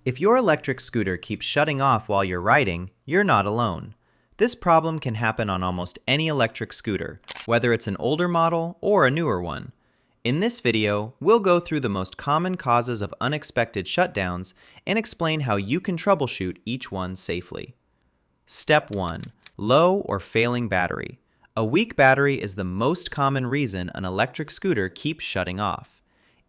If your electric scooter keeps shutting off while you're riding, you're not alone. This problem can happen on almost any electric scooter, whether it's an older model or a newer one. In this video, we'll go through the most common causes of unexpected shutdowns and explain how you can troubleshoot each one safely. Step 1. Low or failing battery. A weak battery is the most common reason an electric scooter keeps shutting off.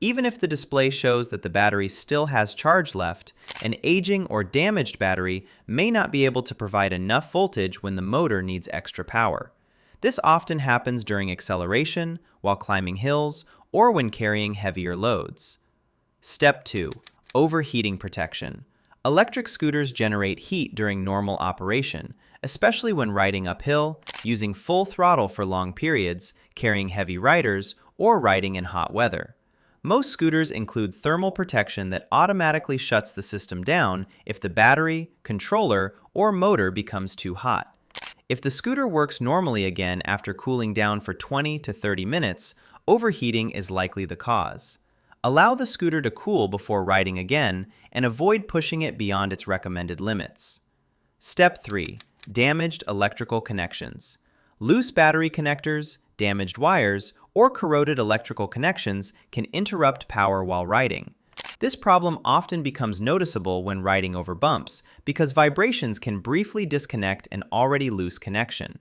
Even if the display shows that the battery still has charge left, an aging or damaged battery may not be able to provide enough voltage when the motor needs extra power. This often happens during acceleration, while climbing hills, or when carrying heavier loads. Step 2. Overheating protection. Electric scooters generate heat during normal operation, especially when riding uphill, using full throttle for long periods, carrying heavy riders, or riding in hot weather. Most scooters include thermal protection that automatically shuts the system down if the battery, controller, or motor becomes too hot. If the scooter works normally again after cooling down for 20 to 30 minutes, overheating is likely the cause. Allow the scooter to cool before riding again and avoid pushing it beyond its recommended limits. Step 3. Damaged electrical connections. Loose battery connectors, damaged wires, or corroded electrical connections can interrupt power while riding. This problem often becomes noticeable when riding over bumps because vibrations can briefly disconnect an already loose connection.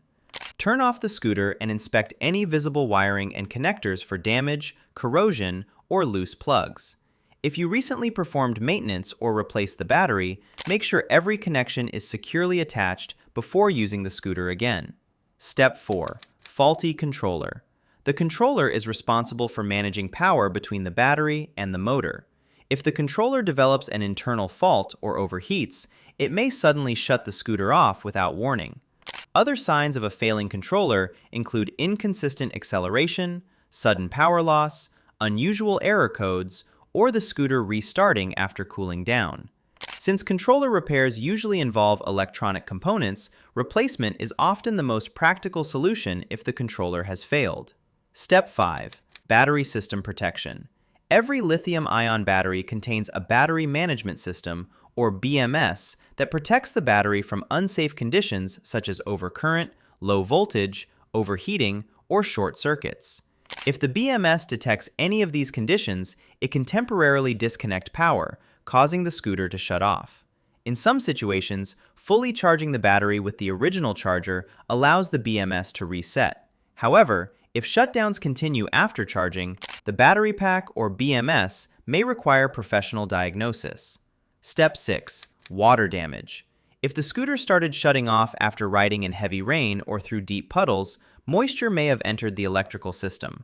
Turn off the scooter and inspect any visible wiring and connectors for damage, corrosion, or loose plugs. If you recently performed maintenance or replaced the battery, make sure every connection is securely attached before using the scooter again. Step 4. Faulty controller. The controller is responsible for managing power between the battery and the motor. If the controller develops an internal fault or overheats, it may suddenly shut the scooter off without warning. Other signs of a failing controller include inconsistent acceleration, sudden power loss, unusual error codes, or the scooter restarting after cooling down. Since controller repairs usually involve electronic components, replacement is often the most practical solution if the controller has failed. Step 5. Battery system protection. Every lithium-ion battery contains a battery management system, or BMS, that protects the battery from unsafe conditions such as overcurrent, low voltage, overheating, or short circuits. If the BMS detects any of these conditions, it can temporarily disconnect power, causing the scooter to shut off. In some situations, fully charging the battery with the original charger allows the BMS to reset. However, if shutdowns continue after charging, the battery pack or BMS may require professional diagnosis. Step 6. Water damage. If the scooter started shutting off after riding in heavy rain or through deep puddles, moisture may have entered the electrical system.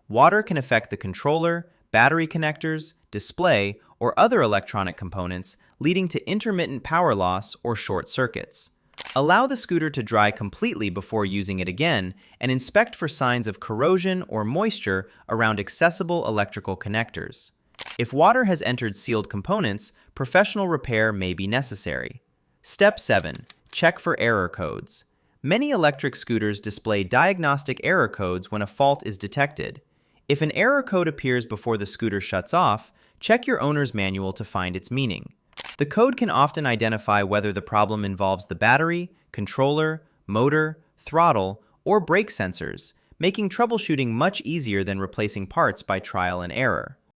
Water can affect the controller, battery connectors, display, or other electronic components, leading to intermittent power loss or short circuits. Allow the scooter to dry completely before using it again and inspect for signs of corrosion or moisture around accessible electrical connectors. If water has entered sealed components, professional repair may be necessary. Step 7. Check for error codes. Many electric scooters display diagnostic error codes when a fault is detected. If an error code appears before the scooter shuts off, check your owner's manual to find its meaning. The code can often identify whether the problem involves the battery, controller, motor, throttle, or brake sensors, making troubleshooting much easier than replacing parts by trial and error.